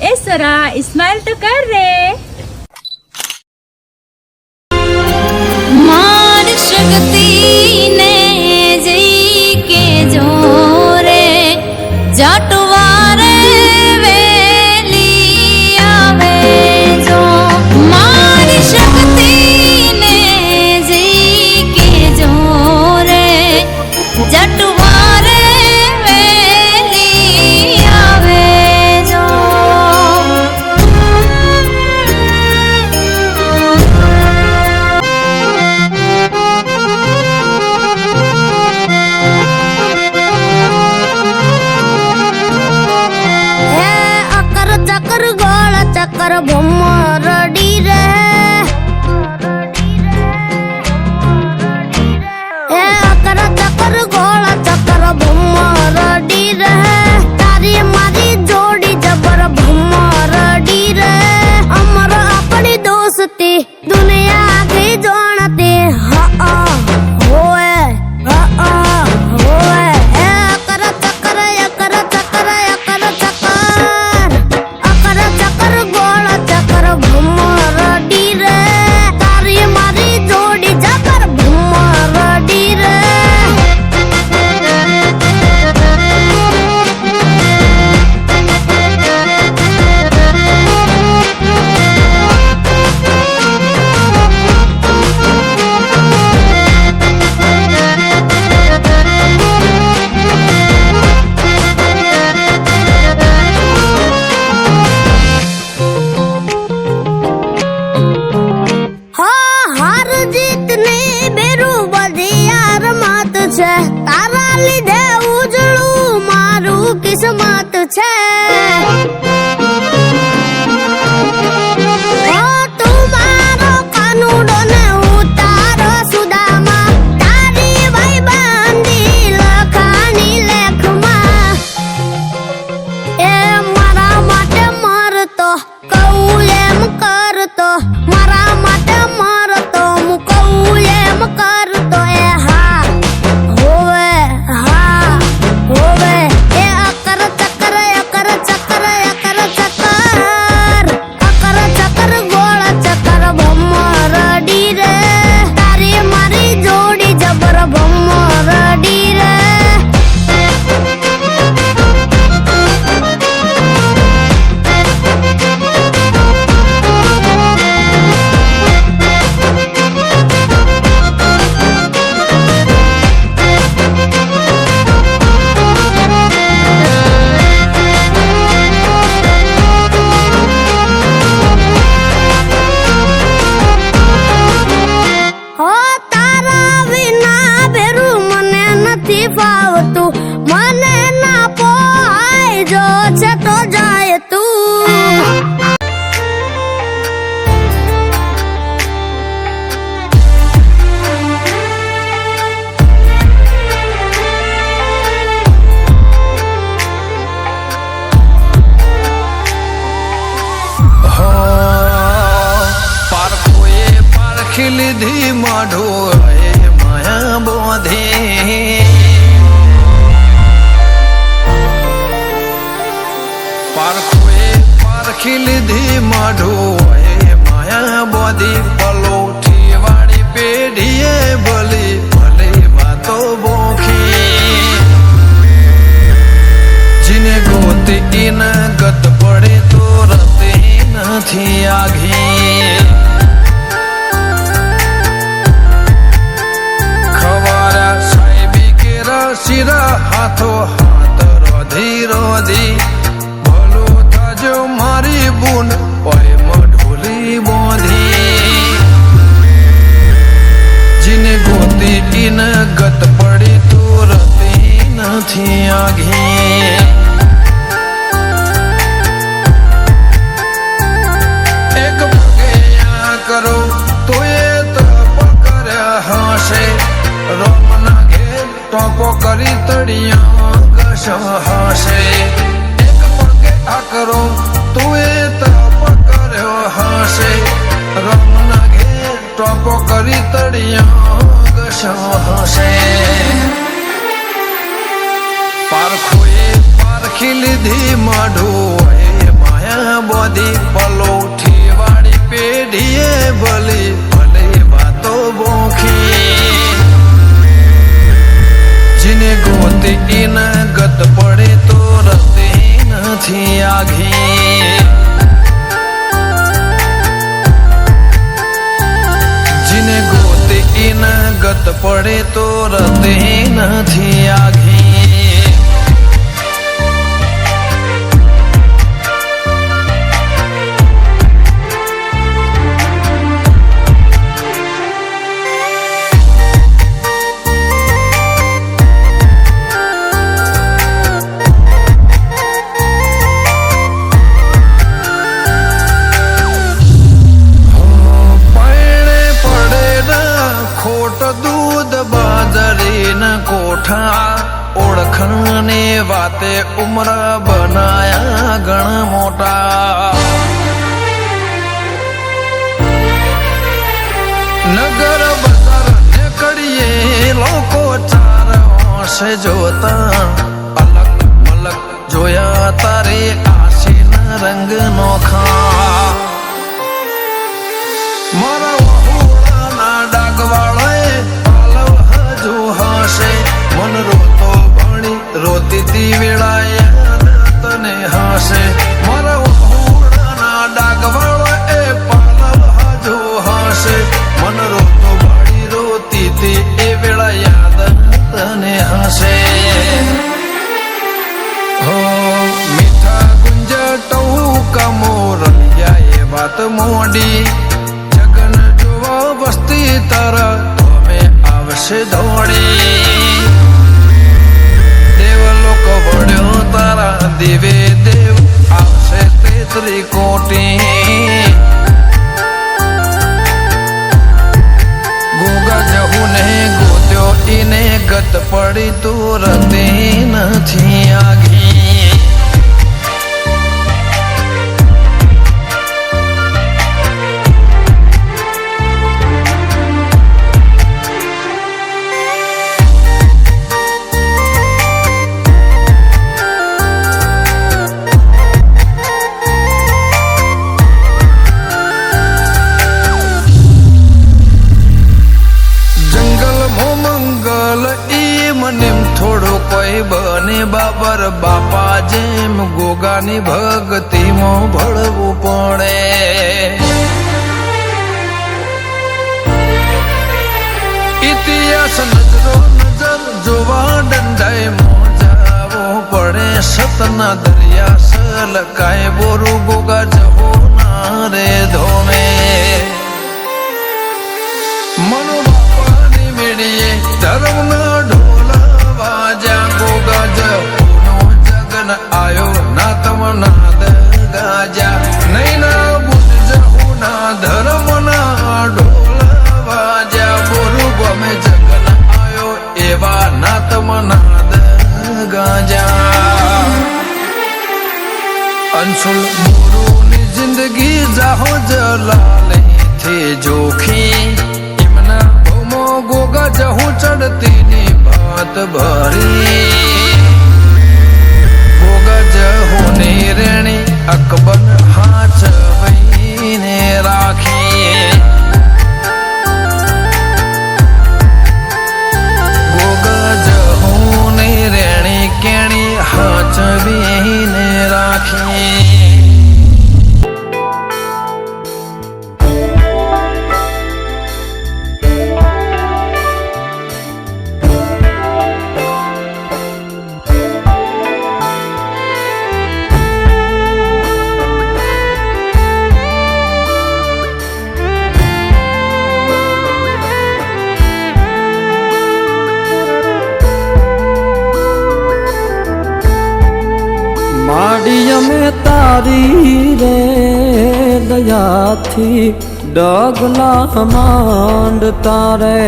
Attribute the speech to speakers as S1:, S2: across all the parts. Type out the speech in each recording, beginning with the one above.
S1: ए सरा स्माइल तो कर रे।
S2: मार शक्ति ने जी के जोरे जटवारे वेली आवे जो। मार शक्ति ने जी के जोरे जटवारे वेली आवे जो। चक्कर भमरडी रे ए अकर चक्कर गोला चक्कर भमरडी रे तारी मारी जोड़ी जबर भमरडी रे अमर अपनी दोस्ती दुनिया की जानती होए होए ए अकर चक्कर अकर चक्कर अकर चक्कर अकर चक्कर गोला चक्कर भमरडी रे तारी मारी जोड़ी जबर भमरडी रे। हार जीतने बेरू बधी यार मात छे तारा लीधे उजळू मारू किस्मत छे। तू मारो कानूडो ने उतारो सुदामा तारी भाई बांधी लखानी लेखमा ए मारा माटे मरतो कहूं एम करतो मारा माटे मरतो मु कहूं एम करतो ए हा होवे ए अकर चक्कर अकर चक्कर अकर चक्कर अकर चक्कर गोला चक्कर भमरडी रे तारी मारी जोड़ी जबर भमरडी रे। हो तारा विना बेरू मने नथी फावतू मने ना पोहाय जो छे तो जाय तू।
S3: લીધી માઢો માયા બોધે પારખોએ પારખી લીધી માઢો માયા બોધી પલોઠી વાળી પેઢીએ ભલે ભલે વાતો બોખી જીને ગોતી ઇના ગત પડે તો રતે નથી આઘી शिरा हाथो हाथ रोधी रोधी भलो थाजो मारी बून ओए मढोली बोधी जिने गोती इन गत पड़ी तो रती नथी आघी एक भगया करो तो ये तप कर्या हसे रोम नागे टोपो करी तड़िया गश हसे एक पगे आकरो तू तप कर्यो हसे रम नागे टोपो करी तड़िया गश हसे पारखोए पारखी લીધી માઢો માયા નોંધી પલોઠી વાળી પેઢીએ ભલી ભલે વાતો બોખી જીને ગોતી એના ગત પડે તો રતે નથી આઘી જીને ગોતી એના ગત પડે તો રતે નથી આઘી ઓળખણને વાતે ઉમર બનાયા ઘણા મોટા નગર બજાર નીકળીએ લોકો ચાર હોશે જોતા અલગ મલક જોયા તારે આશીના રંગ નોખા મારા વહુડાના ડાગવાળાએ પાલવ હજુ હશે મન રોતો ભણી રોતી તી વેળાએ તને હશે મારા વહુડાના ડાગવાળો એ પાલવ હજુ હશે મન રોતો ભણી રોતી તી એ વેળા યાદ તને હશે હો મીઠા ગુંજ ટહુકા મોરલિયા એ વાત મોડી જગન જોવા વસ્તી તરત તમે આવશે દોડી વડ્યો તારા દેવે દેવ આવશે તેત્રી કોટી ગોગા જહુ ને ગોત્યો એને ગત પડી તું રતે નથી આઘી બને બાબર બાપા જેમ ગોગાની ભક્તિમાં ભળવું પડે ઇતિહાસ નજરો નજર જોવા દંડાઈ મોજાવો પડે સતના દરિયા સલકાય બોરું ગોગા જહો ના રે ધોમે મનો બાપાની મેળીએ ધર્મના ઢોલા વાજા ગોગા જહુનો જગન આયો ના તમનાદ ગાજા નૈના બુદ્ધ જહુના ધર્મના ઢોલા વાજા બોરું ગમે જગન આયો એવા ના તમનાદ ગાજા અંશુલ મોરુની જિંદગી જાહો જલાલે થી જોખી એમના ભૌમો ગોગા જહુ ચડતીની ભાત ભરી ગોગા જહુની રેણી અકબર હાથ વહીને રાખી ગોગા જહુની રેણી કેણી હાથ વહીને રાખી
S4: માડીયમે તારી રે દયાથી ડગલા માંડ તારે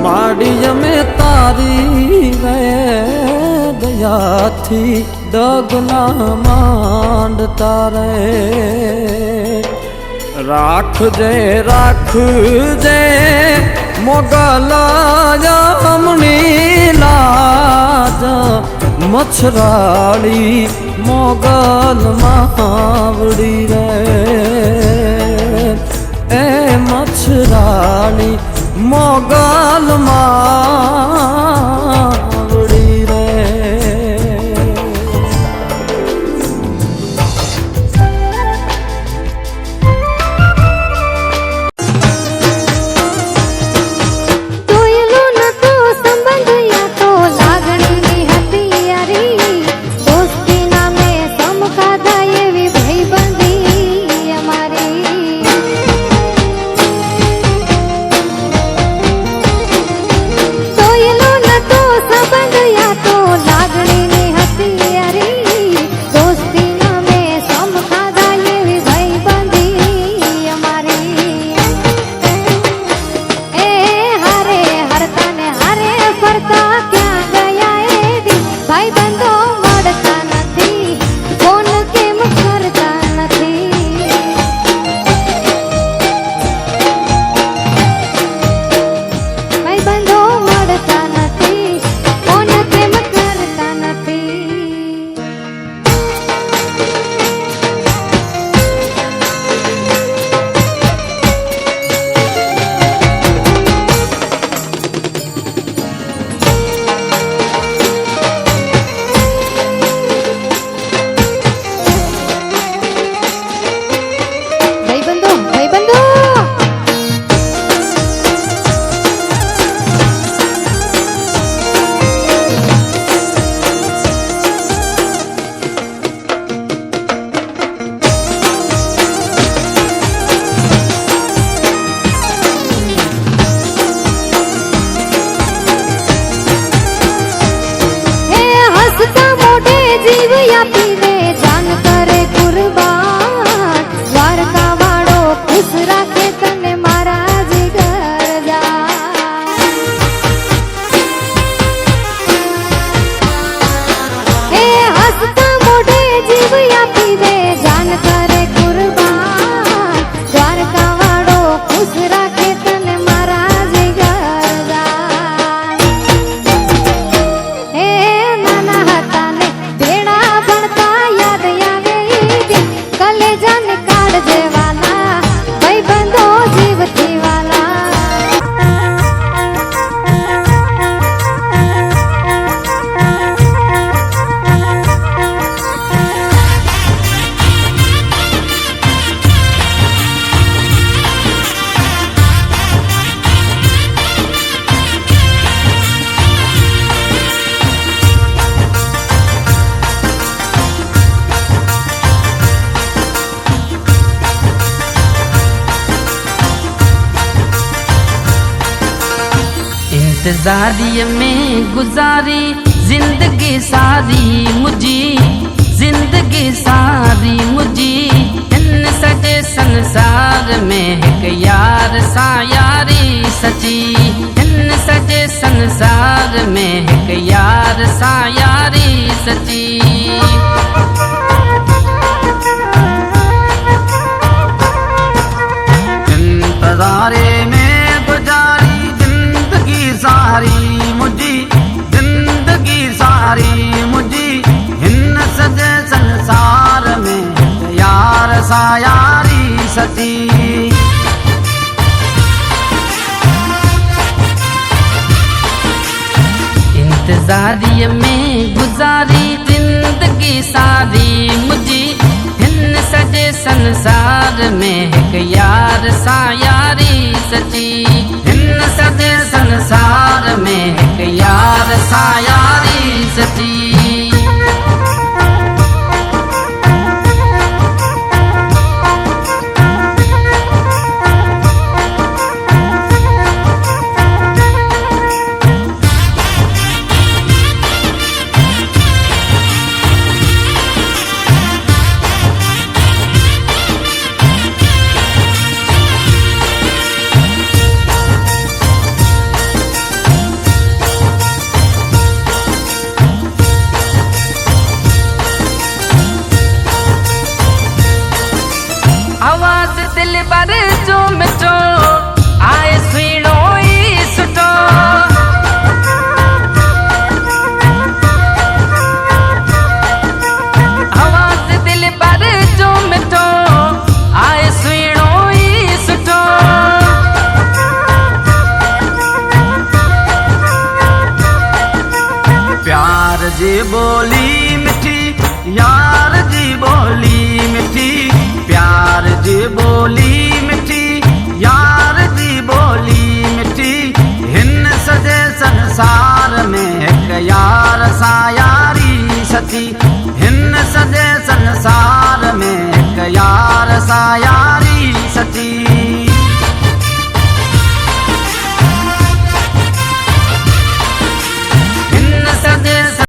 S4: માડીયમે તારી રે દયાથી ડગલા માંડ તારે રાખજે રાખજે મોગલ જમણી મચ્છરાળી મોગલ માવડી રે એ મચ્છરાળી મોગલ માવડી રે
S5: इंतज़ारी में गुजारी जिंदगी सारी मुझी, जिंदगी सारी मुझी। इन सजे संसार में एक यार सा यारी सची, इन सजे संसार में एक यार सा यारी सची।
S3: इंतज़ारे में गुजारी जिंदगी सारी मुझी, जिंदगी सारी मुझी। हिन सजे संसार में यार सा यारी सची।
S5: इंतज़ारी में गुजारी जिंदगी सारी मुझी। हिन सजे संसार में एक यार सा यारी सची, हिन सजे संसार में एक यार सा यारी सची। आवाज दिल पर जो मिठो आए सुनो ई सुठो।
S6: बोली मिठी यार जी बोली मिठी प्यार जी बोली मिठी यार जी बोली मिठी हिन सजे संसार